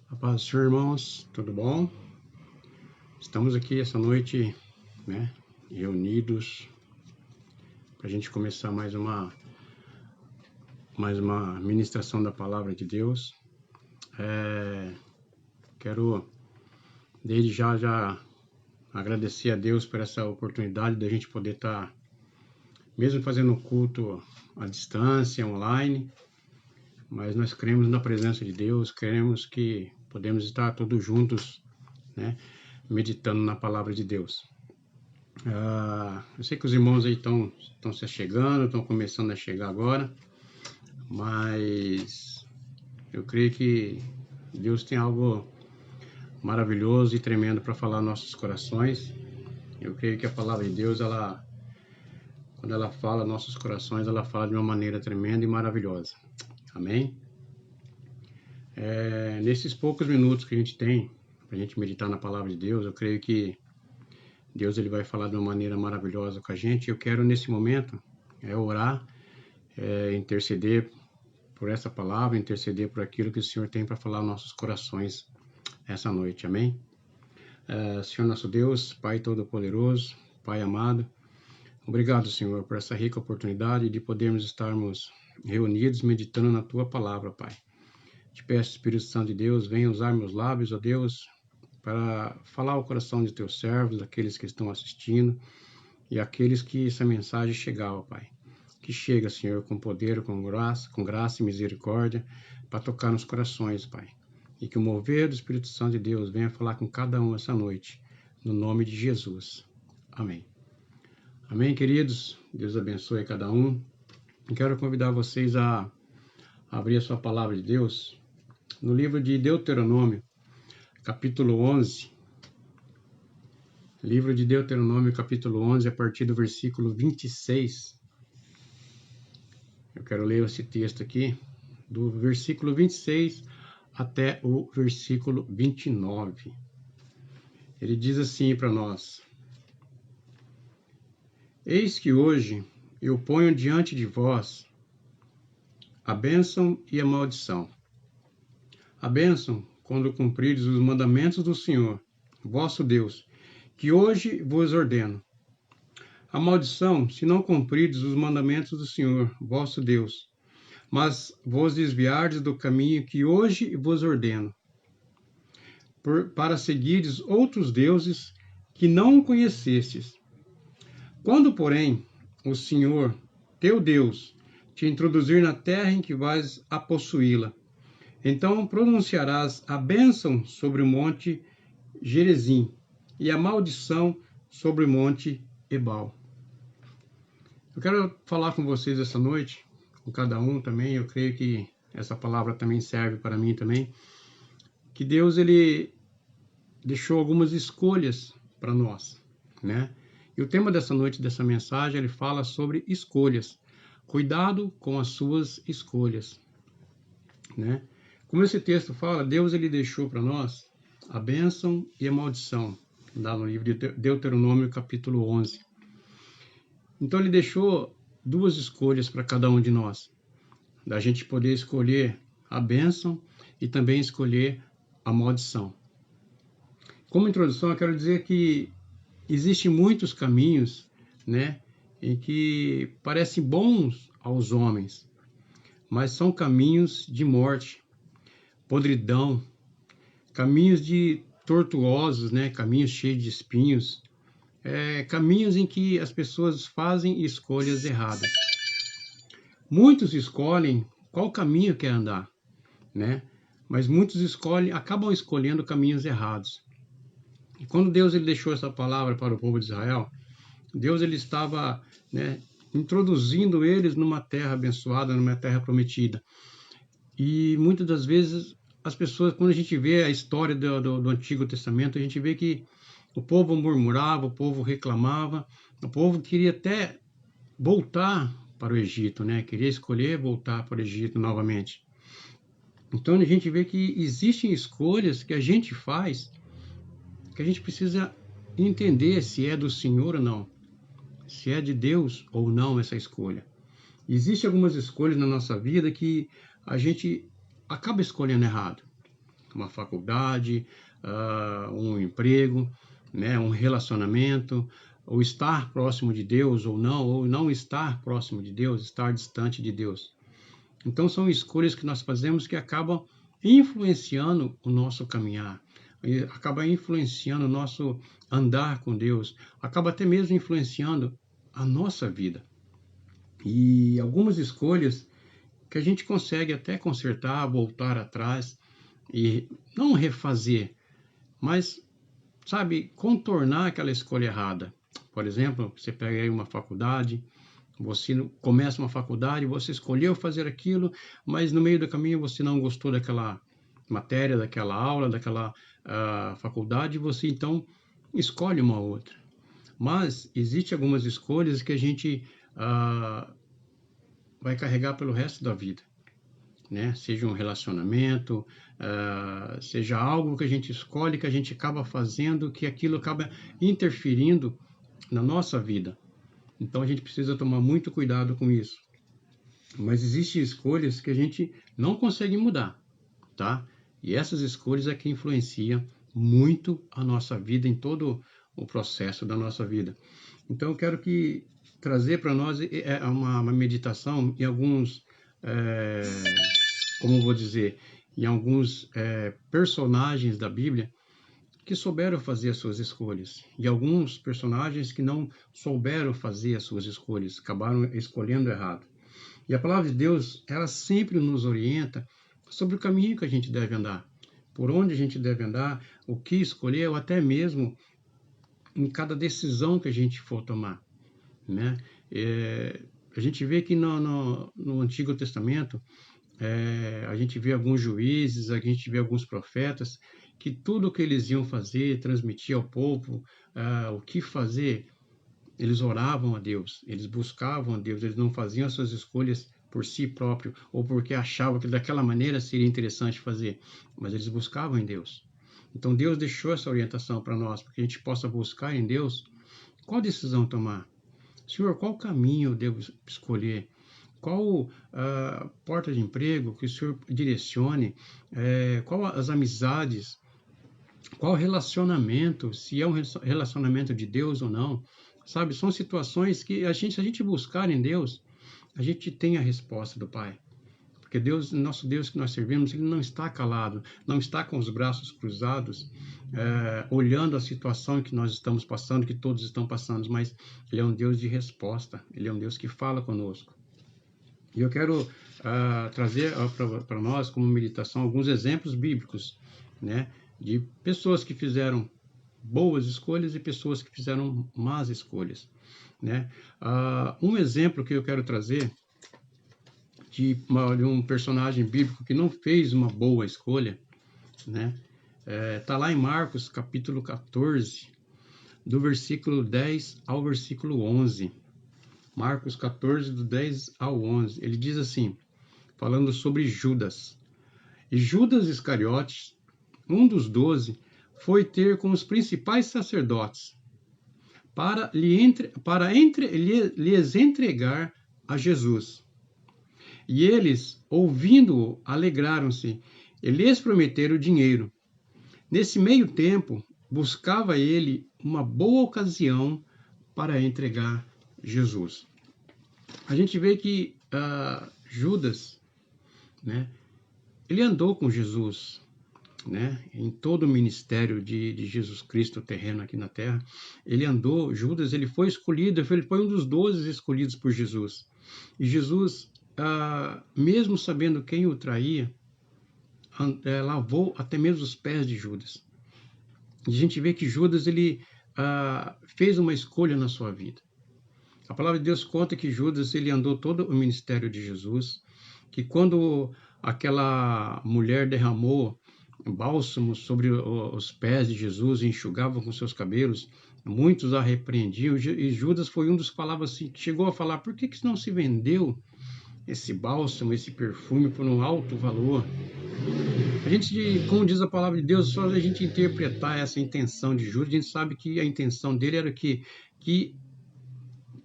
A paz do Senhor, irmãos, tudo bom? Estamos aqui essa noite, reunidos para a gente começar mais uma ministração da Palavra de Deus. Quero desde já agradecer a Deus por essa oportunidade da gente poder estar, mesmo fazendo o culto à distância, online, mas nós cremos na presença de Deus, cremos que podemos estar todos juntos, meditando na Palavra de Deus. Eu sei que os irmãos aí estão se chegando, estão começando a chegar agora, mas eu creio que Deus tem algo maravilhoso e tremendo para falar nos nossos corações. Eu creio que a Palavra de Deus, quando ela fala nos nossos corações, ela fala de uma maneira tremenda e maravilhosa. Amém? Nesses poucos minutos que a gente tem para a gente meditar na Palavra de Deus, eu creio que Deus ele vai falar de uma maneira maravilhosa com a gente. Eu quero, nesse momento, orar, interceder por essa palavra, interceder por aquilo que o Senhor tem para falar aos nossos corações essa noite. Amém? Senhor nosso Deus, Pai Todo-Poderoso, Pai amado, obrigado, Senhor, por essa rica oportunidade de podermos estarmos reunidos meditando na Tua Palavra, Pai. Te peço, Espírito Santo de Deus, venha usar meus lábios, ó Deus, para falar ao coração de Teus servos, daqueles que estão assistindo e aqueles que essa mensagem chegar, ó Pai. Que chega, Senhor, com poder, com graça e misericórdia, para tocar nos corações, Pai. E que o mover do Espírito Santo de Deus venha falar com cada um essa noite, no nome de Jesus. Amém. Amém, queridos? Deus abençoe cada um. Eu quero convidar vocês a abrir a sua palavra de Deus no livro de Deuteronômio, capítulo 11. Livro de Deuteronômio, capítulo 11, a partir do versículo 26. Eu quero ler esse texto aqui, do versículo 26 até o versículo 29. Ele diz assim para nós: Eis que hoje eu ponho diante de vós a bênção e a maldição. A bênção, quando cumprides os mandamentos do Senhor, vosso Deus, que hoje vos ordeno. A maldição, se não cumprides os mandamentos do Senhor, vosso Deus, mas vos desviardes do caminho que hoje vos ordeno, para seguirdes outros deuses que não conhecestes. Quando, porém, o Senhor, teu Deus, te introduzir na terra em que vais a possuí-la, então pronunciarás a bênção sobre o monte Gerizim e a maldição sobre o monte Ebal. Eu quero falar com vocês essa noite, com cada um também. Eu creio que essa palavra também serve para mim também, que Deus ele deixou algumas escolhas para nós, E o tema dessa noite, dessa mensagem, ele fala sobre escolhas. Cuidado com as suas escolhas, Como esse texto fala, Deus ele deixou para nós a bênção e a maldição, lá no livro de Deuteronômio, capítulo 11. Então ele deixou duas escolhas para cada um de nós, da gente poder escolher a bênção e também escolher a maldição. Como introdução, eu quero dizer que existem muitos caminhos, em que parecem bons aos homens, mas são caminhos de morte, podridão, caminhos de tortuosos, caminhos cheios de espinhos, caminhos em que as pessoas fazem escolhas erradas. Muitos escolhem qual caminho quer andar, Mas muitos acabam escolhendo caminhos errados. E quando Deus ele deixou essa palavra para o povo de Israel, Deus ele estava, introduzindo eles numa terra abençoada, numa terra prometida. E muitas das vezes as pessoas, quando a gente vê a história do Antigo Testamento, a gente vê que o povo murmurava, o povo reclamava, o povo queria até voltar para o Egito, Queria escolher voltar para o Egito novamente. Então a gente vê que existem escolhas que a gente faz, que a gente precisa entender se é do Senhor ou não, se é de Deus ou não essa escolha. Existem algumas escolhas na nossa vida que a gente acaba escolhendo errado, uma faculdade, um emprego, né, um relacionamento, ou estar próximo de Deus ou não estar próximo de Deus, estar distante de Deus. Então são escolhas que nós fazemos que acabam influenciando o nosso caminhar, acaba influenciando o nosso andar com Deus, acaba até mesmo influenciando a nossa vida. E algumas escolhas que a gente consegue até consertar, voltar atrás e não refazer, mas, sabe, contornar aquela escolha errada. Por exemplo, você pega aí uma faculdade, você começa uma faculdade, você escolheu fazer aquilo, mas no meio do caminho você não gostou daquela matéria, daquela aula, daquela faculdade, você então escolhe uma outra. Mas existem algumas escolhas que a gente vai carregar pelo resto da vida, né? Seja um relacionamento, seja algo que a gente escolhe, que a gente acaba fazendo, que aquilo acaba interferindo na nossa vida. Então a gente precisa tomar muito cuidado com isso. Mas existem escolhas que a gente não consegue mudar, tá? E essas escolhas é que influenciam muito a nossa vida, em todo o processo da nossa vida. Então eu quero trazer para nós uma meditação em alguns, como vou dizer, em alguns personagens da Bíblia que souberam fazer as suas escolhas, e alguns personagens que não souberam fazer as suas escolhas, acabaram escolhendo errado. E a palavra de Deus, ela sempre nos orienta sobre o caminho que a gente deve andar, por onde a gente deve andar, o que escolher, ou até mesmo em cada decisão que a gente for tomar, né? A gente vê que no Antigo Testamento, a gente vê alguns juízes, a gente vê alguns profetas, que tudo o que eles iam fazer, transmitir ao povo, o que fazer, eles oravam a Deus, eles buscavam a Deus, eles não faziam as suas escolhas por si próprio, ou porque achavam que daquela maneira seria interessante fazer, mas eles buscavam em Deus. Então Deus deixou essa orientação para nós, para que a gente possa buscar em Deus qual decisão tomar. Senhor, qual caminho eu devo escolher? Qual porta de emprego que o Senhor direcione? Qual as amizades? Qual relacionamento? Se é um relacionamento de Deus ou não? Sabe, são situações que se a gente buscar em Deus, a gente tem a resposta do Pai. Porque Deus, nosso Deus que nós servimos, Ele não está calado, não está com os braços cruzados, olhando a situação que nós estamos passando, que todos estão passando, mas Ele é um Deus de resposta, Ele é um Deus que fala conosco. E eu quero trazer para nós, como meditação, alguns exemplos bíblicos, né, de pessoas que fizeram boas escolhas e pessoas que fizeram más escolhas, né? Um exemplo que eu quero trazer de um personagem bíblico que não fez uma boa escolha, né? Tá lá em Marcos, capítulo 14, do versículo 10 ao versículo 11. Marcos 14, do 10 ao 11. Ele diz assim, falando sobre Judas. E Judas Iscariotes, um dos 12, foi ter com os principais sacerdotes para lhes entregar a Jesus. E eles, ouvindo-o, alegraram-se e lhes prometeram dinheiro. Nesse meio tempo, buscava ele uma boa ocasião para entregar Jesus. A gente vê que Judas, né, ele andou com Jesus, né, em todo o ministério de Jesus Cristo terreno aqui na terra. Ele andou, Judas, ele foi escolhido, ele foi um dos 12 escolhidos por Jesus. E Jesus, mesmo sabendo quem o traía, lavou até mesmo os pés de Judas. E a gente vê que Judas, ele fez uma escolha na sua vida. A palavra de Deus conta que Judas, ele andou todo o ministério de Jesus, que quando aquela mulher derramou bálsamo sobre os pés de Jesus e enxugava com seus cabelos, muitos a repreendiam, e Judas foi um dos que falava assim, chegou a falar, por que não se vendeu esse bálsamo, esse perfume por um alto valor? A gente, como diz a palavra de Deus, só a gente interpretar essa intenção de Judas, a gente sabe que a intenção dele era que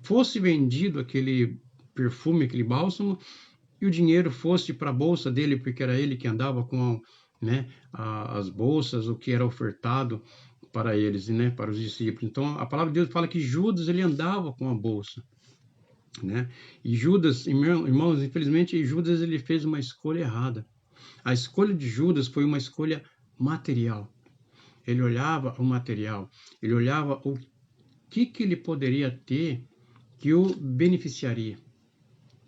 fosse vendido aquele perfume, aquele bálsamo, e o dinheiro fosse para a bolsa dele, porque era ele que andava com né, as bolsas, o que era ofertado para eles, né, para os discípulos. Então, a palavra de Deus fala que Judas, ele andava com a bolsa, né? E Judas, irmãos, infelizmente, Judas, ele fez uma escolha errada. A escolha de Judas foi uma escolha material. Ele olhava o material, ele olhava o que ele poderia ter que o beneficiaria,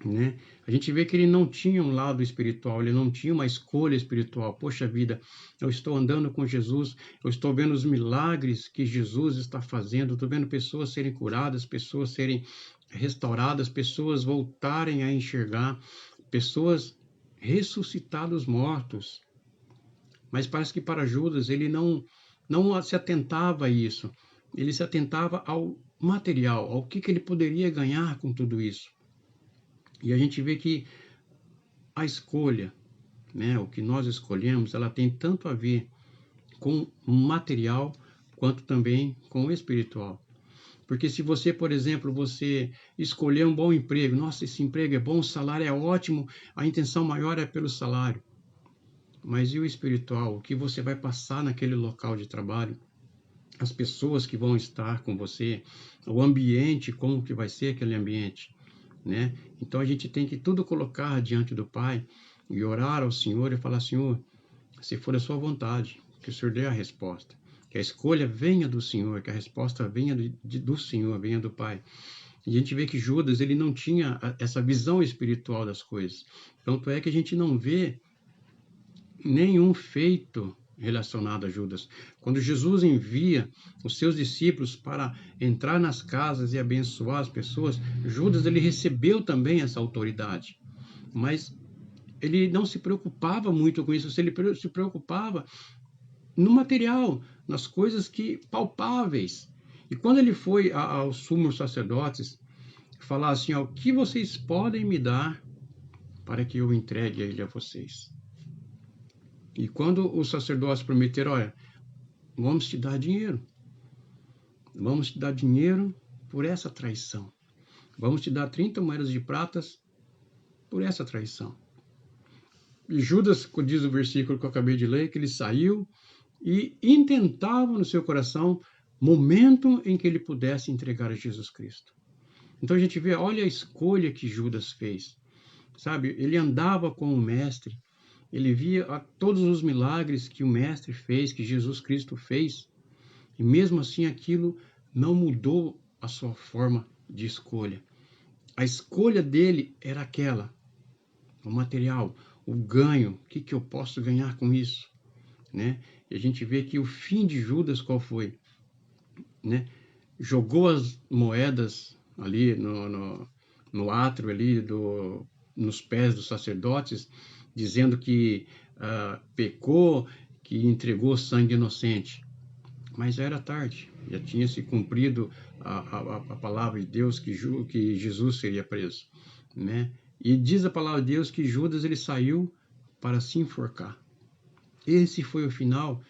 né? A gente vê que ele não tinha um lado espiritual, ele não tinha uma escolha espiritual. Poxa vida, eu estou andando com Jesus, eu estou vendo os milagres que Jesus está fazendo, estou vendo pessoas serem curadas, pessoas serem restauradas, pessoas voltarem a enxergar, pessoas ressuscitar dos mortos. Mas parece que para Judas ele não se atentava a isso. Ele se atentava ao material, ao que ele poderia ganhar com tudo isso. E a gente vê que a escolha, né, o que nós escolhemos, ela tem tanto a ver com o material quanto também com o espiritual. Porque se você, por exemplo, você escolher um bom emprego, nossa, esse emprego é bom, o salário é ótimo, a intenção maior é pelo salário. Mas e o espiritual? O que você vai passar naquele local de trabalho? As pessoas que vão estar com você, o ambiente, como que vai ser aquele ambiente, né? Então a gente tem que tudo colocar diante do Pai e orar ao Senhor e falar: Senhor, se for a sua vontade, que o Senhor dê a resposta, que a escolha venha do Senhor, que a resposta venha do Senhor, venha do Pai. E a gente vê que Judas, ele não tinha essa visão espiritual das coisas. Tanto é que a gente não vê nenhum feito relacionado a Judas. Quando Jesus envia os seus discípulos para entrar nas casas e abençoar as pessoas, Judas, ele recebeu também essa autoridade. Mas ele não se preocupava muito com isso, ele se preocupava no material, nas coisas que palpáveis. E quando ele foi aos sumos sacerdotes falar assim: o que vocês podem me dar para que eu entregue ele a vocês? E quando os sacerdotes prometeram: olha, vamos te dar dinheiro. Vamos te dar dinheiro por essa traição. Vamos te dar 30 moedas de pratas por essa traição. E Judas, diz o versículo que eu acabei de ler, que ele saiu e intentava no seu coração momento em que ele pudesse entregar a Jesus Cristo. Então a gente vê, olha a escolha que Judas fez. Sabe, ele andava com o mestre, ele via todos os milagres que o mestre fez, que Jesus Cristo fez, e mesmo assim aquilo não mudou a sua forma de escolha. A escolha dele era aquela, o material, o ganho, o que eu posso ganhar com isso, né? E a gente vê que o fim de Judas qual foi, né? Jogou as moedas ali no átrio ali nos pés dos sacerdotes, dizendo que pecou, que entregou sangue inocente. Mas já era tarde, já tinha se cumprido a palavra de Deus que Jesus seria preso, né? E diz a palavra de Deus que Judas ele saiu para se enforcar. Esse foi o final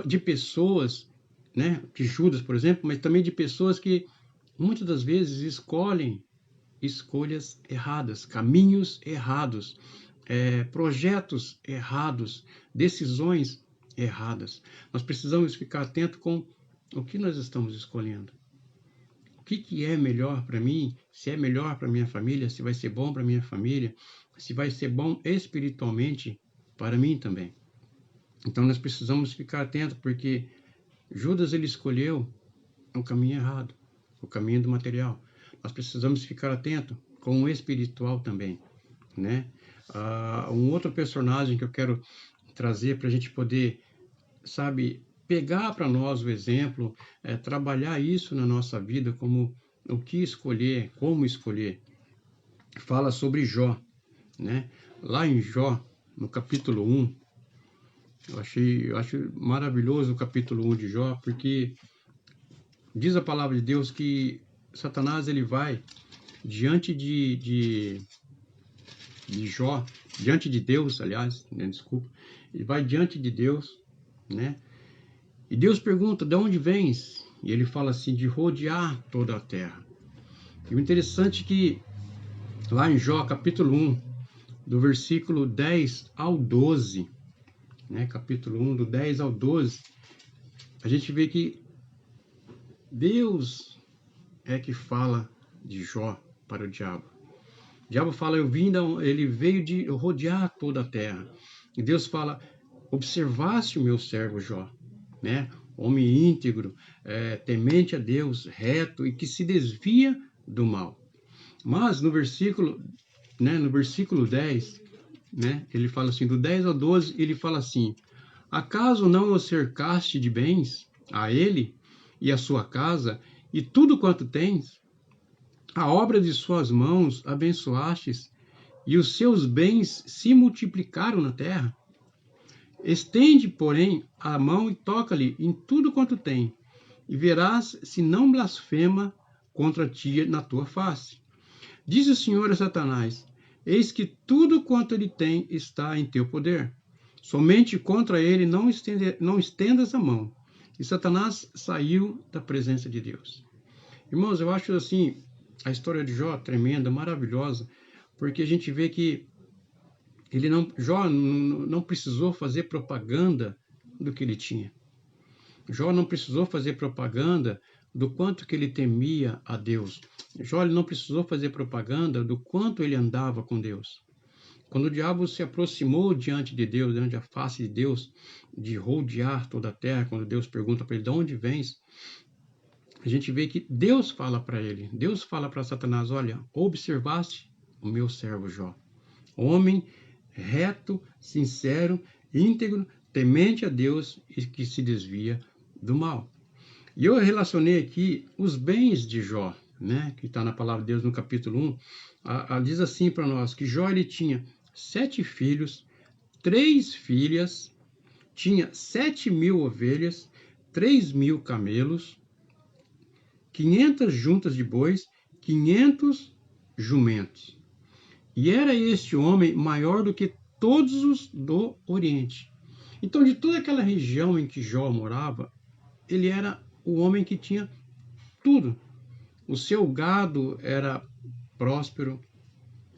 de pessoas, né? De Judas, por exemplo, mas também de pessoas que muitas das vezes escolhem escolhas erradas, caminhos errados, projetos errados, decisões erradas. Nós precisamos ficar atento com o que nós estamos escolhendo. O que é melhor para mim? Se é melhor para minha família, se vai ser bom para minha família, se vai ser bom espiritualmente para mim também. Então nós precisamos ficar atentos, porque Judas ele escolheu o caminho errado, o caminho do material. Nós precisamos ficar atento com o espiritual também, né? Um outro personagem que eu quero trazer para a gente poder, sabe, pegar para nós o exemplo, trabalhar isso na nossa vida, como o que escolher, como escolher. Fala sobre Jó, né? Lá em Jó, no capítulo 1, eu acho maravilhoso o capítulo 1 de Jó, porque diz a palavra de Deus que Satanás ele vai diante de Jó, diante de Deus, aliás, né, desculpa, ele vai diante de Deus, né? E Deus pergunta: de onde vens? E ele fala assim: de rodear toda a terra. E o interessante é que lá em Jó, capítulo 1, do versículo 10 ao 12, né, capítulo 1, do 10 ao 12, a gente vê que Deus é que fala de Jó para o diabo. O diabo fala, ele veio de rodear toda a terra. E Deus fala, observaste o meu servo Jó, né? Homem íntegro, temente a Deus, reto e que se desvia do mal. Mas no versículo 10, né, ele fala assim, do 10 ao 12, ele fala assim, acaso não o cercaste de bens a ele e a sua casa e tudo quanto tens? A obra de suas mãos abençoastes e os seus bens se multiplicaram na terra? Estende, porém, a mão e toca-lhe em tudo quanto tem, e verás se não blasfema contra ti na tua face. Diz o Senhor a Satanás, eis que tudo quanto ele tem está em teu poder. Somente contra ele não estendas a mão. E Satanás saiu da presença de Deus. Irmãos, eu acho assim, a história de Jó tremenda, maravilhosa, porque a gente vê que Jó não precisou fazer propaganda do que ele tinha. Jó não precisou fazer propaganda do quanto que ele temia a Deus. Jó não precisou fazer propaganda do quanto ele andava com Deus. Quando o diabo se aproximou diante de Deus, diante da face de Deus, de rodear toda a terra, quando Deus pergunta para ele, de onde vens? A gente vê que Deus fala para ele, Deus fala para Satanás, olha, observaste o meu servo Jó, homem reto, sincero, íntegro, temente a Deus e que se desvia do mal. E eu relacionei aqui os bens de Jó, né, que está na palavra de Deus no capítulo 1, diz assim para nós, que Jó ele tinha 7 filhos, 3 filhas, tinha 7.000 ovelhas, 3.000 camelos, 500 juntas de bois, 500 jumentos. E era este homem maior do que todos os do Oriente. Então, de toda aquela região em que Jó morava, ele era o homem que tinha tudo. O seu gado era próspero,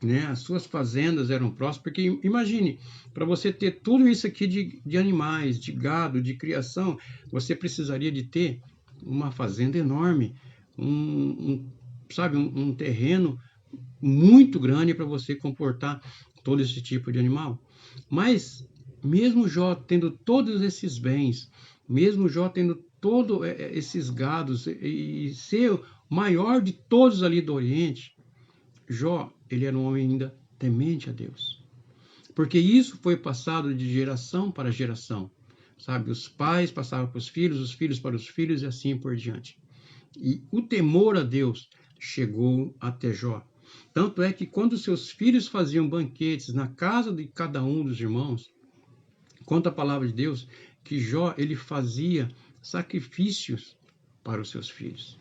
né? As suas fazendas eram prósperas, porque imagine, para você ter tudo isso aqui de animais, de gado, de criação, você precisaria de ter uma fazenda enorme, um terreno muito grande para você comportar todo esse tipo de animal. Mas, mesmo Jó tendo todos esses bens, mesmo Jó tendo todos esses gados e ser o maior de todos ali do Oriente, Jó, ele era um homem ainda temente a Deus. Porque isso foi passado de geração para geração. Sabe, os pais passavam para os filhos para os filhos e assim por diante. E o temor a Deus chegou até Jó. Tanto é que quando seus filhos faziam banquetes na casa de cada um dos irmãos, conta a palavra de Deus que Jó ele fazia sacrifícios para os seus filhos.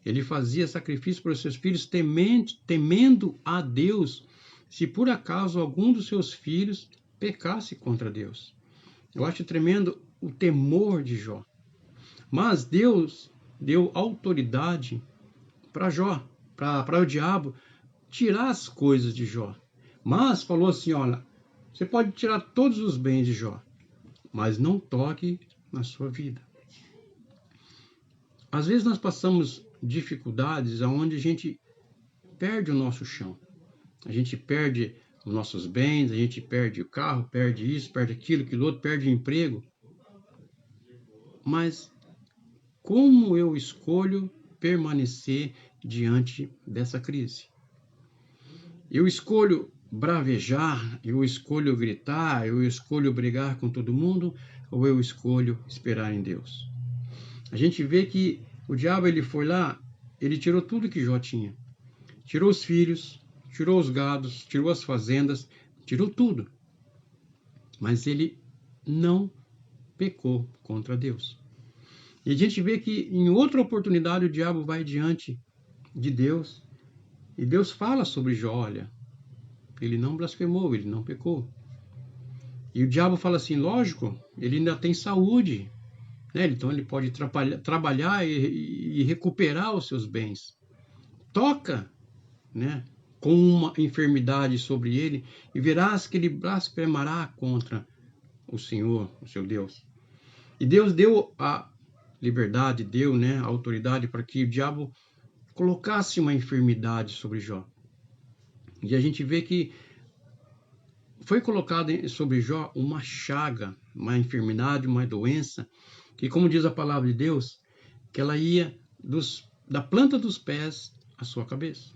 Ele fazia sacrifícios para os seus filhos temendo a Deus, se por acaso algum dos seus filhos pecasse contra Deus. Eu acho tremendo o temor de Jó. Mas Deus deu autoridade para Jó, para o diabo tirar as coisas de Jó. Mas falou assim, olha, você pode tirar todos os bens de Jó, mas não toque na sua vida. Às vezes nós passamos dificuldades onde a gente perde o nosso chão. A gente perde os nossos bens, a gente perde o carro, perde isso, perde aquilo outro, perde o emprego. Mas como eu escolho permanecer diante dessa crise? Eu escolho bravejar, eu escolho gritar, eu escolho brigar com todo mundo, ou eu escolho esperar em Deus? A gente vê que o diabo ele foi lá, ele tirou tudo que Jó tinha. Tirou os filhos, tirou os gados, tirou as fazendas, tirou tudo. Mas ele não pecou contra Deus. E a gente vê que em outra oportunidade o diabo vai diante de Deus e Deus fala sobre Jó, olha, ele não blasfemou, ele não pecou. E o diabo fala assim, lógico, ele ainda tem saúde, né? Então ele pode trabalhar e recuperar os seus bens. Toca, né, com uma enfermidade sobre ele e verás que ele blasfemará contra o Senhor, o seu Deus. E Deus deu a liberdade, deu, né, a autoridade para que o diabo colocasse uma enfermidade sobre Jó. E a gente vê que foi colocada sobre Jó uma chaga, uma enfermidade, uma doença, que, como diz a palavra de Deus, que ela ia da planta dos pés à sua cabeça.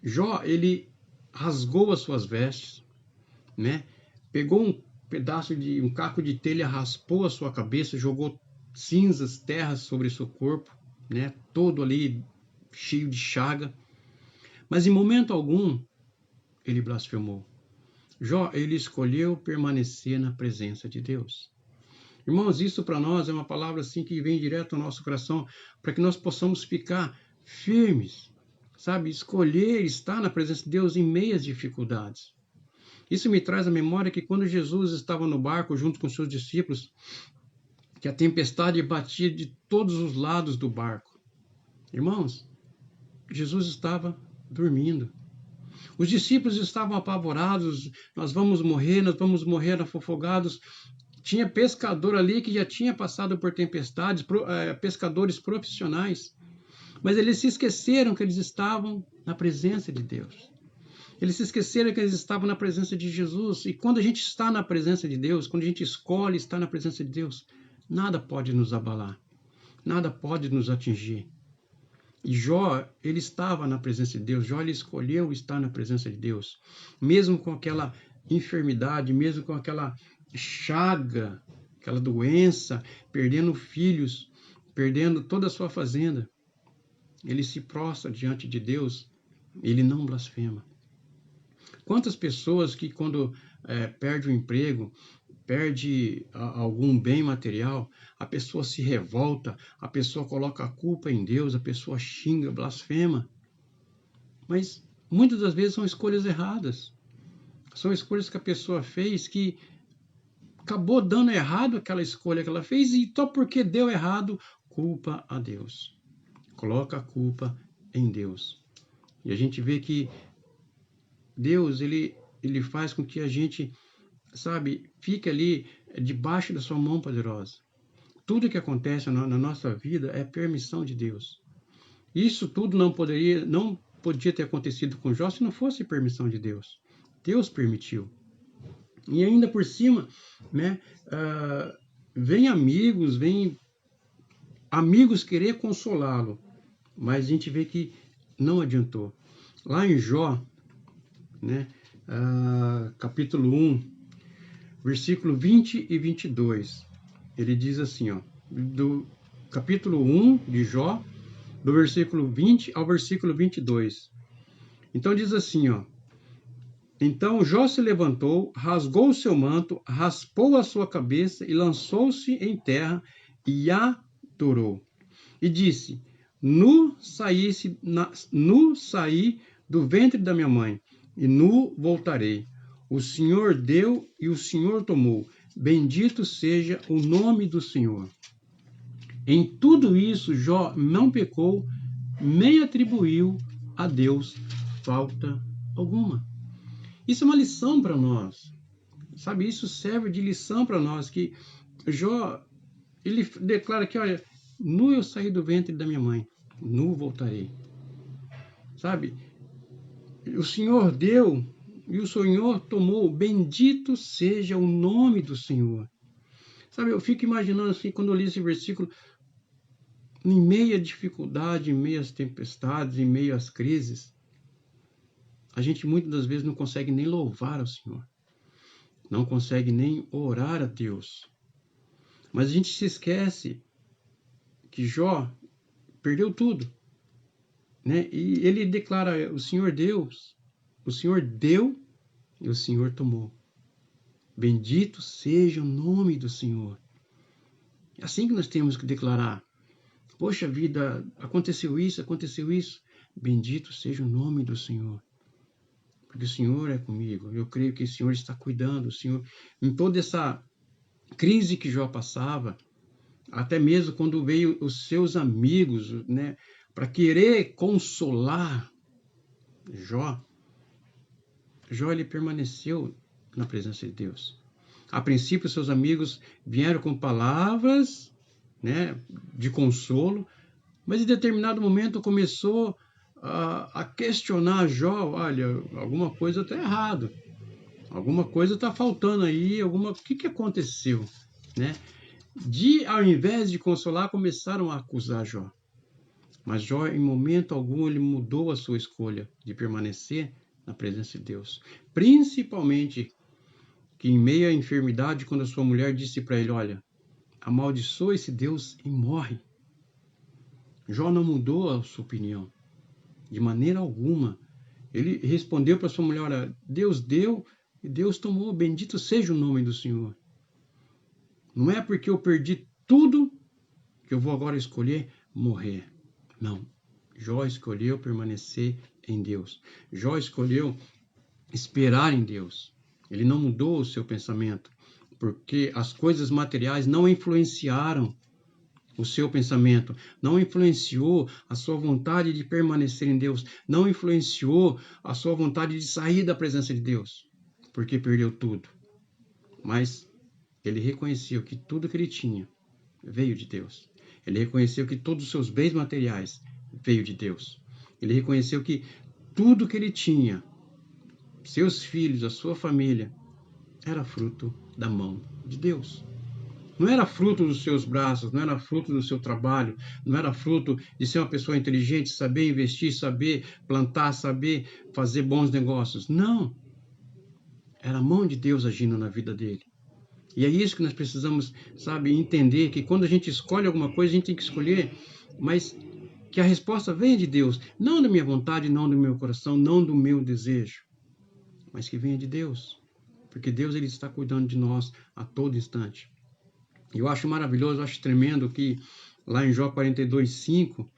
Jó, ele rasgou as suas vestes, né? Pegou um caco de telha, raspou a sua cabeça, jogou cinzas, terras sobre seu corpo, né? Todo ali cheio de chaga. Mas em momento algum ele blasfemou. Jó, ele escolheu permanecer na presença de Deus. Irmãos, isso para nós é uma palavra assim que vem direto ao nosso coração, para que nós possamos ficar firmes, sabe? Escolher estar na presença de Deus em meio às dificuldades. Isso me traz à memória que quando Jesus estava no barco junto com seus discípulos, que a tempestade batia de todos os lados do barco. Irmãos, Jesus estava dormindo. Os discípulos estavam apavorados, nós vamos morrer afogados. Tinha pescador ali que já tinha passado por tempestades, pescadores profissionais. Mas eles se esqueceram que eles estavam na presença de Deus. Eles se esqueceram que eles estavam na presença de Jesus. E quando a gente está na presença de Deus, quando a gente escolhe estar na presença de Deus, nada pode nos abalar. Nada pode nos atingir. E Jó, ele estava na presença de Deus. Jó, ele escolheu estar na presença de Deus. Mesmo com aquela enfermidade, mesmo com aquela chaga, aquela doença, perdendo filhos, perdendo toda a sua fazenda. Ele se prostra diante de Deus, ele não blasfema. Quantas pessoas que quando perde o emprego, perde algum bem material, a pessoa se revolta, a pessoa coloca a culpa em Deus, a pessoa xinga, blasfema. Mas muitas das vezes são escolhas erradas. São escolhas que a pessoa fez que acabou dando errado aquela escolha que ela fez e só porque deu errado, culpa a Deus. Coloca a culpa em Deus. E a gente vê que Deus, ele faz com que a gente, sabe, fique ali debaixo da sua mão poderosa. Tudo que acontece na nossa vida é permissão de Deus. Isso tudo não podia ter acontecido com Jó se não fosse permissão de Deus. Deus permitiu. E ainda por cima, né, vem amigos querer consolá-lo, mas a gente vê que não adiantou. Lá em Jó, né, capítulo 1, versículo 20 e 22, ele diz assim, ó, do capítulo 1 de Jó, do versículo 20 ao versículo 22. Então diz assim, ó, então Jó se levantou, rasgou o seu manto, raspou a sua cabeça e lançou-se em terra e adorou. E disse, nu saí do ventre da minha mãe, e nu voltarei. O Senhor deu e o Senhor tomou. Bendito seja o nome do Senhor. Em tudo isso, Jó não pecou, nem atribuiu a Deus falta alguma. Isso é uma lição para nós. Sabe, isso serve de lição para nós, que Jó, ele declara que, olha, nu eu saí do ventre da minha mãe, nu voltarei. Sabe, o Senhor deu e o Senhor tomou, bendito seja o nome do Senhor. Sabe, eu fico imaginando assim, quando eu li esse versículo, em meio à dificuldade, em meio às tempestades, em meio às crises, a gente muitas das vezes não consegue nem louvar ao Senhor, não consegue nem orar a Deus. Mas a gente se esquece que Jó perdeu tudo, né? E ele declara, o Senhor Deus, o Senhor deu e o Senhor tomou. Bendito seja o nome do Senhor. É assim que nós temos que declarar. Poxa vida, aconteceu isso. Bendito seja o nome do Senhor. Porque o Senhor é comigo. Eu creio que o Senhor está cuidando. O Senhor, em toda essa crise que Jó passava, até mesmo quando veio os seus amigos, né, para querer consolar Jó, ele permaneceu na presença de Deus. A princípio, seus amigos vieram com palavras, né, de consolo, mas em determinado momento começou a questionar Jó. Olha, alguma coisa está errado, alguma coisa está faltando aí, o que aconteceu, né? Ao invés de consolar, começaram a acusar Jó. Mas Jó, em momento algum, ele mudou a sua escolha de permanecer na presença de Deus. Principalmente que em meio à enfermidade, quando a sua mulher disse para ele, olha, amaldiçoa esse Deus e morre. Jó não mudou a sua opinião, de maneira alguma. Ele respondeu para sua mulher, olha, Deus deu e Deus tomou, bendito seja o nome do Senhor. Não é porque eu perdi tudo que eu vou agora escolher morrer. Não. Jó escolheu permanecer em Deus. Jó escolheu esperar em Deus. Ele não mudou o seu pensamento, porque as coisas materiais não influenciaram o seu pensamento, não influenciou a sua vontade de permanecer em Deus, não influenciou a sua vontade de sair da presença de Deus, porque perdeu tudo. Mas ele reconheceu que tudo que ele tinha veio de Deus. Ele reconheceu que todos os seus bens materiais veio de Deus. Ele reconheceu que tudo que ele tinha, seus filhos, a sua família, era fruto da mão de Deus. Não era fruto dos seus braços, não era fruto do seu trabalho, não era fruto de ser uma pessoa inteligente, saber investir, saber plantar, saber fazer bons negócios. Não. Era a mão de Deus agindo na vida dele. E é isso que nós precisamos, sabe, entender, que quando a gente escolhe alguma coisa, a gente tem que escolher, mas que a resposta venha de Deus, não da minha vontade, não do meu coração, não do meu desejo, mas que venha de Deus, porque Deus ele está cuidando de nós a todo instante. Eu acho maravilhoso, eu acho tremendo que lá em Jó 42:5,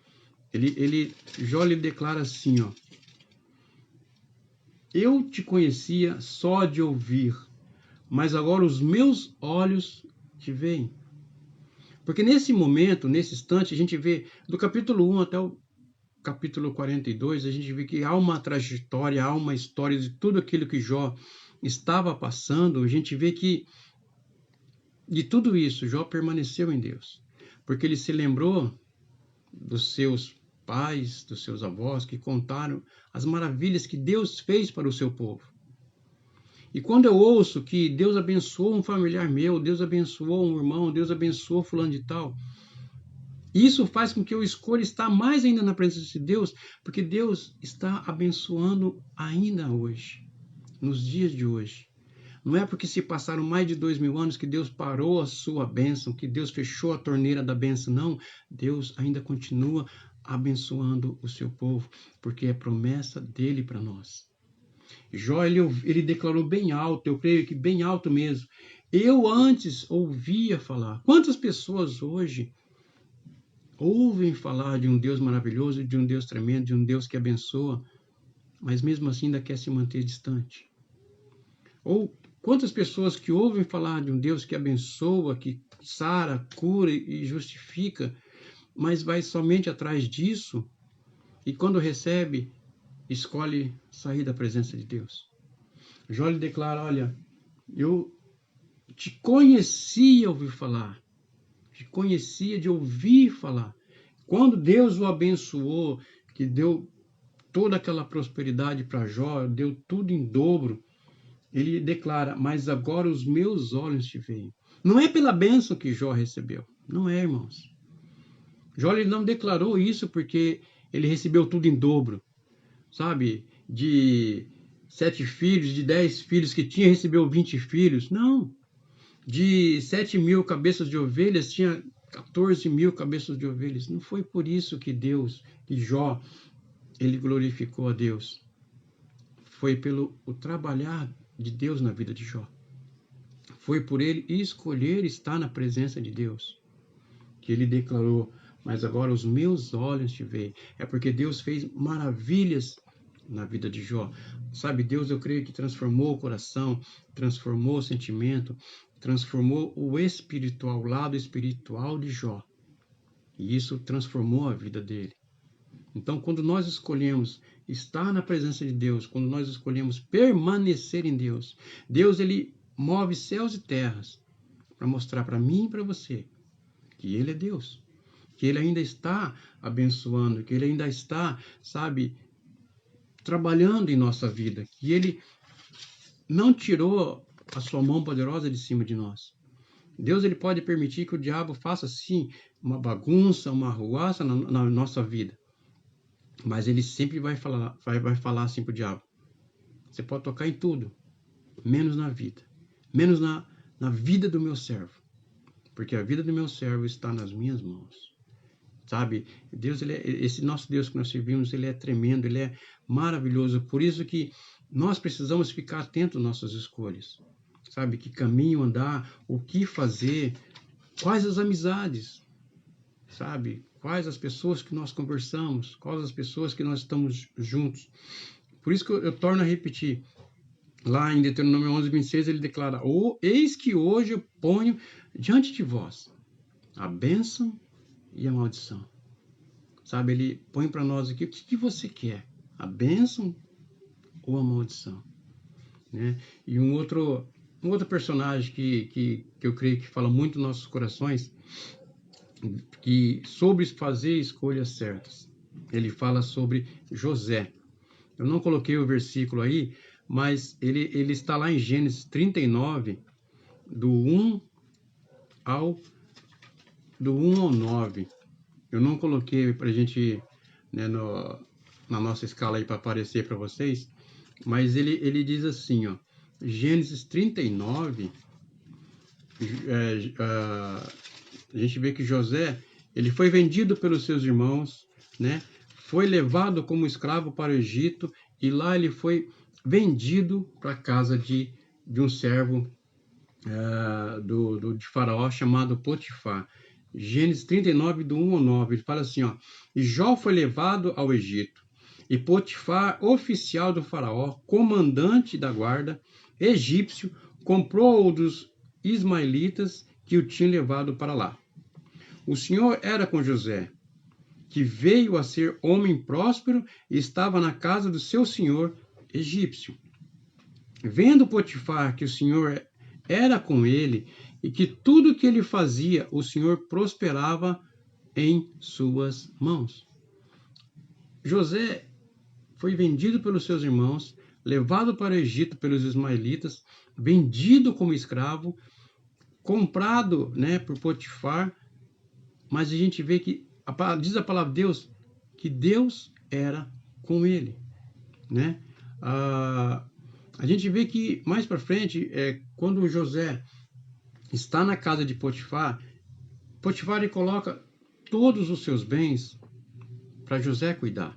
Jó lhe declara assim, ó, eu te conhecia só de ouvir, mas agora os meus olhos te veem. Porque nesse momento, nesse instante, a gente vê, do capítulo 1 até o capítulo 42, a gente vê que há uma trajetória, há uma história de tudo aquilo que Jó estava passando. A gente vê que, de tudo isso, Jó permaneceu em Deus. Porque ele se lembrou dos seus pais, dos seus avós, que contaram as maravilhas que Deus fez para o seu povo. E quando eu ouço que Deus abençoou um familiar meu, Deus abençoou um irmão, Deus abençoou fulano de tal, isso faz com que eu escolha estar mais ainda na presença de Deus, porque Deus está abençoando ainda hoje, nos dias de hoje. Não é porque se passaram mais de 2000 anos que Deus parou a sua bênção, que Deus fechou a torneira da bênção, não. Deus ainda continua abençoando o seu povo, porque é promessa dele para nós. Jó, ele declarou bem alto, eu creio que bem alto mesmo. Eu antes ouvia falar. Quantas pessoas hoje ouvem falar de um Deus maravilhoso, de um Deus tremendo, de um Deus que abençoa, mas mesmo assim ainda quer se manter distante? Ou quantas pessoas que ouvem falar de um Deus que abençoa, que sara, cura e justifica, mas vai somente atrás disso e quando recebe, escolhe sair da presença de Deus? Jó lhe declara, olha, eu te conhecia ouvir falar, te conhecia de ouvir falar. Quando Deus o abençoou, que deu toda aquela prosperidade para Jó, deu tudo em dobro, ele declara, mas agora os meus olhos te veem. Não é pela bênção que Jó recebeu, não é, irmãos. Jó ele não declarou isso porque ele recebeu tudo em dobro, sabe? De 7 filhos, de 10 filhos que tinha, recebeu 20 filhos. Não. De 7.000 cabeças de ovelhas, tinha 14.000 cabeças de ovelhas. Não foi por isso que Jó, ele glorificou a Deus. Foi pelo o trabalhar de Deus na vida de Jó. Foi por ele escolher estar na presença de Deus que ele declarou, mas agora os meus olhos te veem. É porque Deus fez maravilhas na vida de Jó. Sabe, Deus, eu creio que transformou o coração, transformou o sentimento, transformou o espiritual, o lado espiritual de Jó. E isso transformou a vida dele. Então, quando nós escolhemos estar na presença de Deus, quando nós escolhemos permanecer em Deus, Deus, ele move céus e terras para mostrar para mim e para você que Ele é Deus, que Ele ainda está abençoando, que Ele ainda está, sabe, trabalhando em nossa vida, que Ele não tirou a sua mão poderosa de cima de nós. Deus, ele pode permitir que o diabo faça, sim, uma bagunça, uma arruaça na nossa vida. Mas ele sempre vai falar assim para o diabo: você pode tocar em tudo, menos na vida. Menos na vida do meu servo. Porque a vida do meu servo está nas minhas mãos. Sabe? Deus, esse nosso Deus que nós servimos, ele é tremendo, ele é maravilhoso. Por isso que nós precisamos ficar atentos às nossas escolhas. Sabe? Que caminho andar, o que fazer, quais as amizades, sabe? Quais as pessoas que nós conversamos, quais as pessoas que nós estamos juntos. Por isso que eu torno a repetir. Lá em Deuteronômio 11:26, ele declara: eis que hoje eu ponho diante de vós a bênção e a maldição. Sabe, ele põe para nós aqui: o que você quer? A bênção ou a maldição? Né? E um outro personagem que eu creio que fala muito nos nossos corações, que sobre fazer escolhas certas. Ele fala sobre José. Eu não coloquei o versículo aí, mas ele está lá em Gênesis 39, do 1 ao 9. Eu não coloquei para a gente, né, na nossa escala aí para aparecer para vocês, mas ele diz assim, ó, Gênesis 39, a gente vê que José, ele foi vendido pelos seus irmãos, né? Foi levado como escravo para o Egito e lá ele foi vendido para a casa de um servo de Faraó chamado Potifar. Gênesis 39, do 1 ao 9, ele fala assim, ó: e Jó foi levado ao Egito, e Potifar, oficial do Faraó, comandante da guarda, egípcio, comprou-o dos ismaelitas que o tinham levado para lá. O Senhor era com José, que veio a ser homem próspero e estava na casa do seu senhor egípcio. Vendo Potifar que o Senhor era com ele e que tudo que ele fazia, o Senhor prosperava em suas mãos. José foi vendido pelos seus irmãos, levado para o Egito pelos ismaelitas, vendido como escravo, comprado, né, por Potifar, mas a gente vê que diz a palavra de Deus que Deus era com ele, né? A gente vê que mais para frente, quando José está na casa de Potifar, Potifar ele coloca todos os seus bens para José cuidar,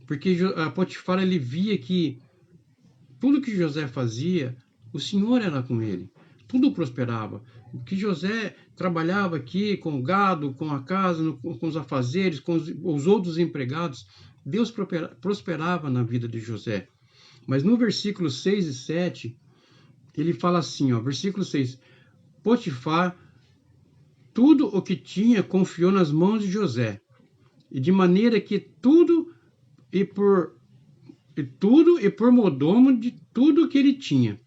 porque Potifar ele via que tudo que José fazia, o Senhor era com ele, tudo prosperava. Que José trabalhava aqui com o gado, com a casa, com os afazeres, com os outros empregados, Deus prosperava na vida de José. Mas no versículo 6 e 7, ele fala assim, ó, versículo 6, Potifar, tudo o que tinha, confiou nas mãos de José, e de maneira que tudo e por mordomo de tudo que ele tinha.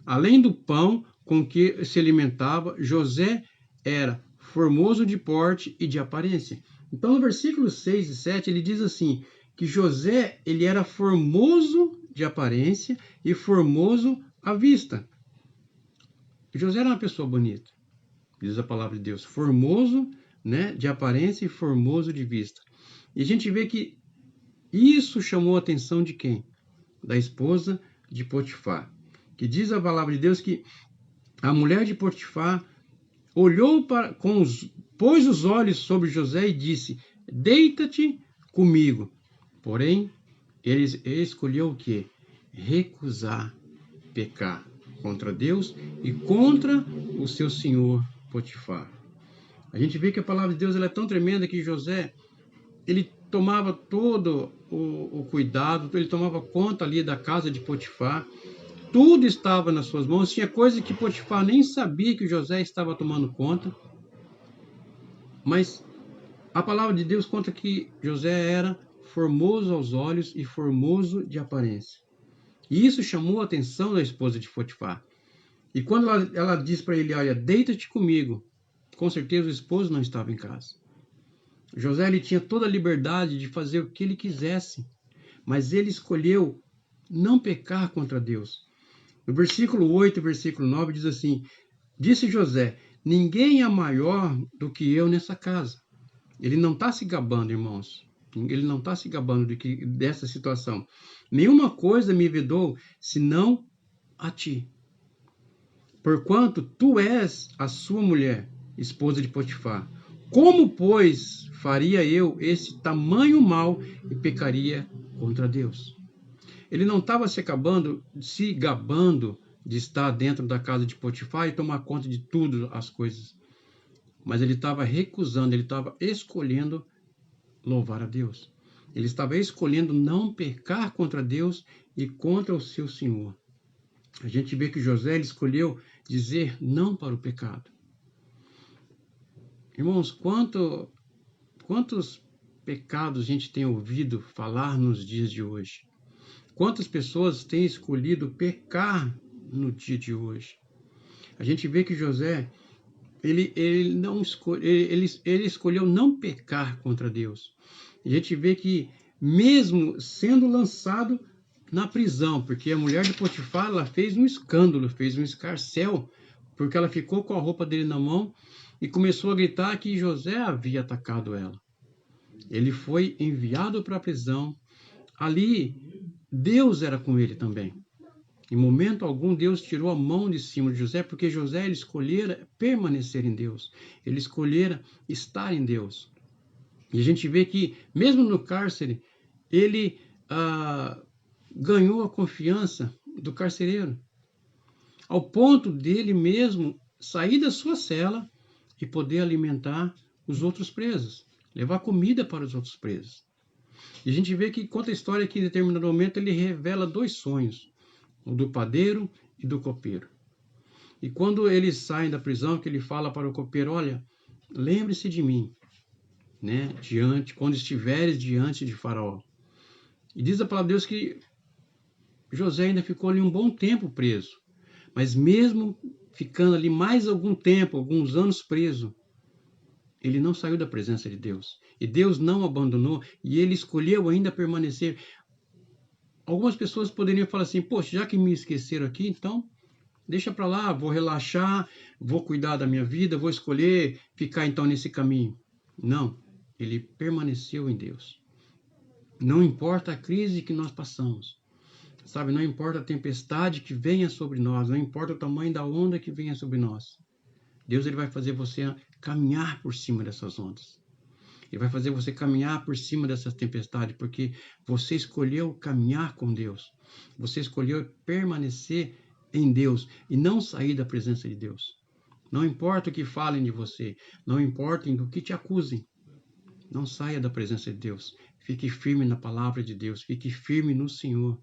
Além do pão com que se alimentava, José era formoso de porte e de aparência. Então, no versículo 6 e 7, ele diz assim, que José, ele era formoso de aparência e formoso à vista. José era uma pessoa bonita, diz a palavra de Deus, formoso, né, de aparência e formoso de vista. E a gente vê que isso chamou a atenção de quem? Da esposa de Potifar, que diz a palavra de Deus que a mulher de Potifar olhou pôs os olhos sobre José e disse, deita-te comigo. Porém, ele escolheu o quê? Recusar pecar contra Deus e contra o seu senhor Potifar. A gente vê que a palavra de Deus ela é tão tremenda que José, ele tomava todo o cuidado, ele tomava conta ali da casa de Potifar, tudo estava nas suas mãos, tinha coisa que Potifar nem sabia que José estava tomando conta, mas a palavra de Deus conta que José era formoso aos olhos e formoso de aparência. E isso chamou a atenção da esposa de Potifar. E quando ela diz para ele, olha, deita-te comigo, com certeza o esposo não estava em casa. José ele tinha toda a liberdade de fazer o que ele quisesse, mas ele escolheu não pecar contra Deus. No versículo 8, versículo 9 diz assim, disse José, ninguém é maior do que eu nessa casa. Ele não está se gabando, irmãos. Ele não está se gabando dessa situação. Nenhuma coisa me vedou, senão a ti. Porquanto tu és a sua mulher, esposa de Potifar. Como, pois, faria eu esse tamanho mal e pecaria contra Deus? Ele não estava se gabando de estar dentro da casa de Potifar e tomar conta de tudo as coisas. Mas ele estava recusando, ele estava escolhendo louvar a Deus. Ele estava escolhendo não pecar contra Deus e contra o seu Senhor. A gente vê que José ele escolheu dizer não para o pecado. Irmãos, quantos pecados a gente tem ouvido falar nos dias de hoje? Quantas pessoas têm escolhido pecar no dia de hoje? A gente vê que José ele escolheu não pecar contra Deus. A gente vê que mesmo sendo lançado na prisão, porque a mulher de Potifar ela fez um escândalo, fez um escarcéu, porque ela ficou com a roupa dele na mão e começou a gritar que José havia atacado ela. Ele foi enviado para a prisão. Ali, Deus era com ele também. Em momento algum, Deus tirou a mão de cima de José, porque José ele escolhera permanecer em Deus. Ele escolhera estar em Deus. E a gente vê que, mesmo no cárcere, ele ganhou a confiança do carcereiro, ao ponto dele mesmo sair da sua cela e poder alimentar os outros presos, levar comida para os outros presos. E a gente vê que conta a história que em determinado momento ele revela dois sonhos, o do padeiro e do copeiro. E quando eles saem da prisão, que ele fala para o copeiro, olha, lembre-se de mim, né, quando estiveres diante de Faraó. E diz a palavra de Deus que José ainda ficou ali um bom tempo preso. Mas mesmo ficando ali mais algum tempo, alguns anos preso, ele não saiu da presença de Deus. E Deus não o abandonou e ele escolheu ainda permanecer. Algumas pessoas poderiam falar assim, poxa, já que me esqueceram aqui, então deixa para lá, vou relaxar, vou cuidar da minha vida, vou escolher ficar então nesse caminho. Não, ele permaneceu em Deus. Não importa a crise que nós passamos, sabe? Não importa a tempestade que venha sobre nós, não importa o tamanho da onda que venha sobre nós. Deus ele vai fazer você caminhar por cima dessas ondas. Ele vai fazer você caminhar por cima dessas tempestades, porque você escolheu caminhar com Deus. Você escolheu permanecer em Deus e não sair da presença de Deus. Não importa o que falem de você, não importa do que te acusem. Não saia da presença de Deus. Fique firme na palavra de Deus, fique firme no Senhor.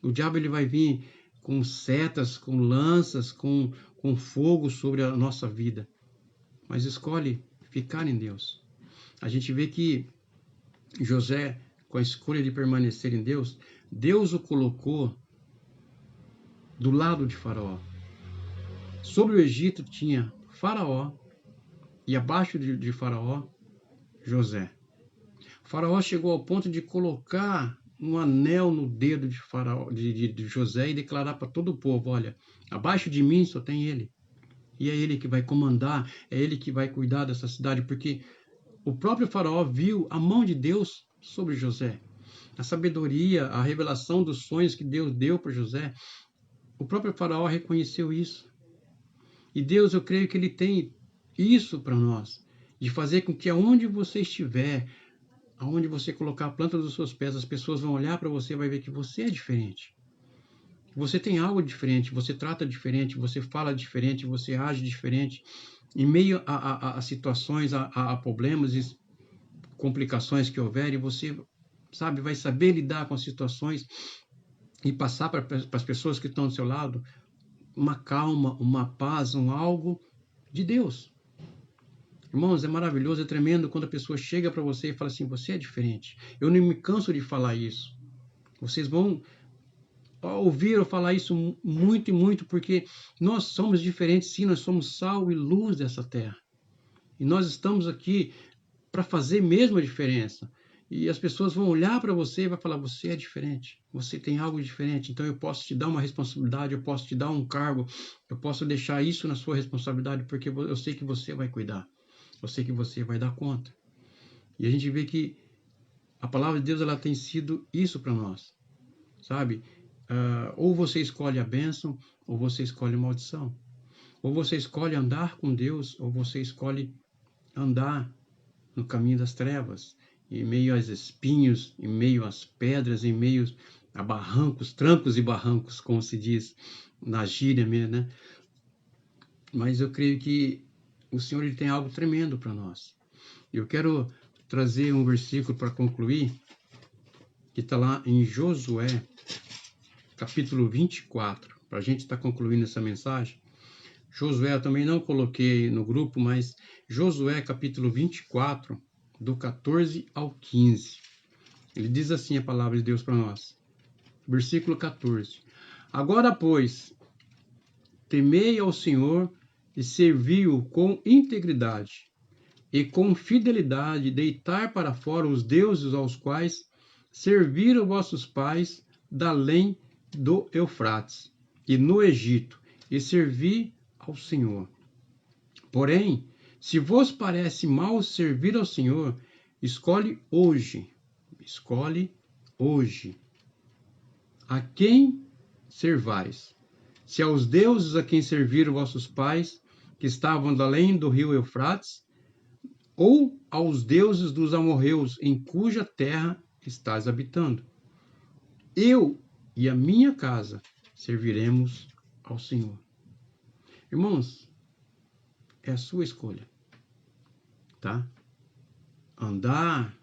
O diabo ele vai vir com setas, com lanças, com fogo sobre a nossa vida. Mas escolhe ficar em Deus. A gente vê que José, com a escolha de permanecer em Deus, Deus o colocou do lado de Faraó. Sobre o Egito tinha Faraó e abaixo de Faraó, José. Faraó chegou ao ponto de colocar um anel no dedo de Faraó, de José e declarar para todo o povo, olha, abaixo de mim só tem ele. E é ele que vai comandar, é ele que vai cuidar dessa cidade, porque o próprio Faraó viu a mão de Deus sobre José. A sabedoria, a revelação dos sonhos que Deus deu para José, o próprio Faraó reconheceu isso. E Deus, eu creio que ele tem isso para nós, de fazer com que aonde você estiver, aonde você colocar a planta dos seus pés, as pessoas vão olhar para você e vai ver que você é diferente. Você tem algo diferente, você trata diferente, você fala diferente, você age diferente. Em meio a situações, a problemas e complicações que houverem, você, sabe, vai saber lidar com as situações e passar para as pessoas que estão do seu lado uma calma, uma paz, um algo de Deus. Irmãos, é maravilhoso, é tremendo quando a pessoa chega para você e fala assim, você é diferente. Eu não me canso de falar isso. Vocês vão ouviram falar isso muito e muito, porque nós somos diferentes, sim, nós somos sal e luz dessa terra. E nós estamos aqui para fazer mesmo a diferença. E as pessoas vão olhar para você e vão falar, você é diferente, você tem algo diferente, então eu posso te dar uma responsabilidade, eu posso te dar um cargo, eu posso deixar isso na sua responsabilidade, porque eu sei que você vai cuidar, eu sei que você vai dar conta. E a gente vê que a palavra de Deus, ela tem sido isso para nós, sabe? Ou você escolhe a bênção, ou você escolhe a maldição. Ou você escolhe andar com Deus, ou você escolhe andar no caminho das trevas, em meio aos espinhos, em meio às pedras, em meio a barrancos, trancos e barrancos, como se diz na gíria mesmo, né? Mas eu creio que o Senhor, ele tem algo tremendo para nós. Eu quero trazer um versículo para concluir, que está lá em Josué, capítulo 24, para a gente estar concluindo essa mensagem. Josué, eu também não coloquei no grupo, mas Josué, capítulo 24, do 14 ao 15. Ele diz assim a palavra de Deus para nós. Versículo 14. Agora, pois, temei ao Senhor e servi-o com integridade e com fidelidade, deitar para fora os deuses aos quais serviram vossos pais da além do Eufrates e no Egito, e servi ao Senhor. Porém, se vos parece mal servir ao Senhor, escolhe hoje, a quem servais. Se aos deuses a quem serviram vossos pais, que estavam além do rio Eufrates, ou aos deuses dos amorreus, em cuja terra estás habitando. Eu e a minha casa serviremos ao Senhor. Irmãos, é a sua escolha, tá? Andar,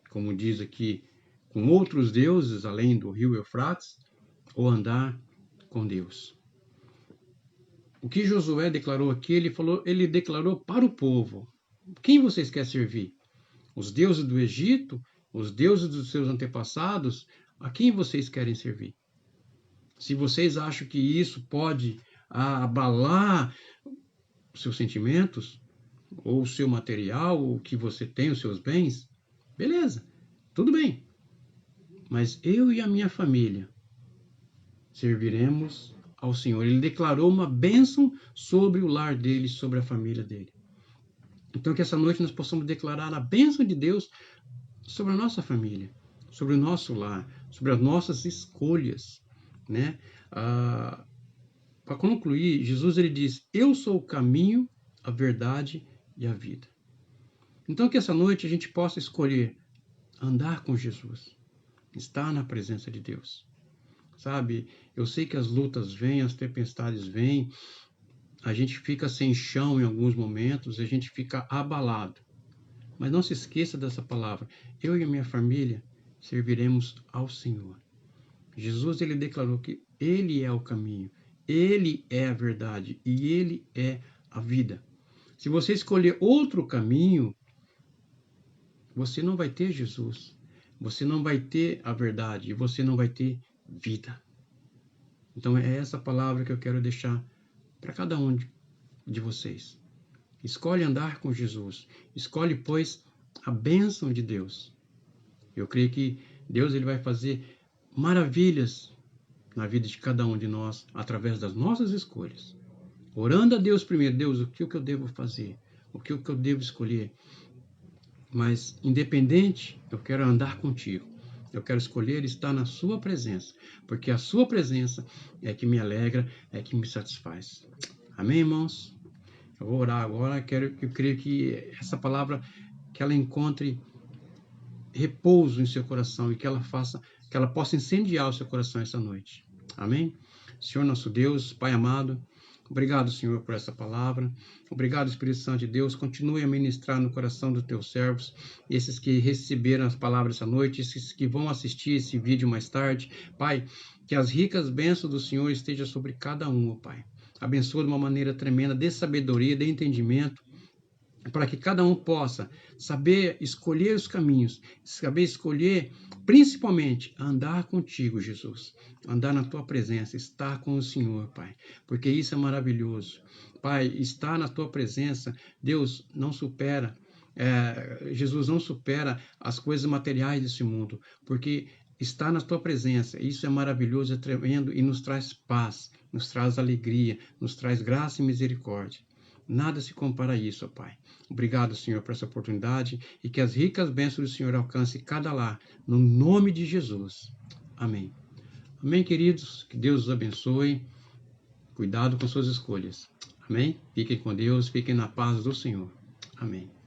como diz aqui, com outros deuses além do rio Eufrates, ou andar com Deus. O que Josué declarou aqui, ele declarou para o povo. Quem vocês querem servir? Os deuses do Egito? Os deuses dos seus antepassados? A quem vocês querem servir? Se vocês acham que isso pode abalar os seus sentimentos, ou o seu material, ou o que você tem, os seus bens, beleza, tudo bem. Mas eu e a minha família serviremos ao Senhor. Ele declarou uma bênção sobre o lar dele, sobre a família dele. Então que essa noite nós possamos declarar a bênção de Deus sobre a nossa família, sobre o nosso lar, sobre as nossas escolhas, né? Para concluir, Jesus, ele diz, eu sou o caminho, a verdade e a vida. Então que essa noite a gente possa escolher andar com Jesus, estar na presença de Deus. Sabe, eu sei que as lutas vêm, as tempestades vêm, a gente fica sem chão em alguns momentos, a gente fica abalado. Mas não se esqueça dessa palavra. Eu e a minha família serviremos ao Senhor. Jesus, ele declarou que ele é o caminho, ele é a verdade e ele é a vida. Se você escolher outro caminho, você não vai ter Jesus, você não vai ter a verdade e você não vai ter vida. Então é essa palavra que eu quero deixar para cada um de vocês. Escolhe andar com Jesus. Escolhe, pois, a bênção de Deus. Eu creio que Deus, ele vai fazer maravilhas na vida de cada um de nós através das nossas escolhas. Orando a Deus primeiro. Deus, o que eu devo fazer? O que eu devo escolher? Mas, independente, eu quero andar contigo. Eu quero escolher estar na sua presença, porque a sua presença é que me alegra, é que me satisfaz. Amém, irmãos? Eu vou orar agora, eu creio que essa palavra, que ela encontre repouso em seu coração e que ela possa incendiar o seu coração essa noite. Amém? Senhor nosso Deus, Pai amado, obrigado, Senhor, por essa palavra. Obrigado, Espírito Santo de Deus. Continue a ministrar no coração dos teus servos, esses que receberam as palavras essa noite, esses que vão assistir esse vídeo mais tarde. Pai, que as ricas bênçãos do Senhor estejam sobre cada um, Pai. Abençoa de uma maneira tremenda, dê sabedoria, dê entendimento. para que cada um possa saber escolher os caminhos, saber escolher, principalmente, andar contigo, Jesus, andar na tua presença, estar com o Senhor, Pai, porque isso é maravilhoso. Pai, estar na tua presença, Deus não supera, Jesus não supera as coisas materiais desse mundo, porque estar na tua presença, isso é maravilhoso, é tremendo e nos traz paz, nos traz alegria, nos traz graça e misericórdia. Nada se compara a isso, ó Pai. Obrigado, Senhor, por essa oportunidade e que as ricas bênçãos do Senhor alcancem cada lar, no nome de Jesus. Amém. Amém, queridos. Que Deus os abençoe. Cuidado com suas escolhas. Amém? Fiquem com Deus, fiquem na paz do Senhor. Amém.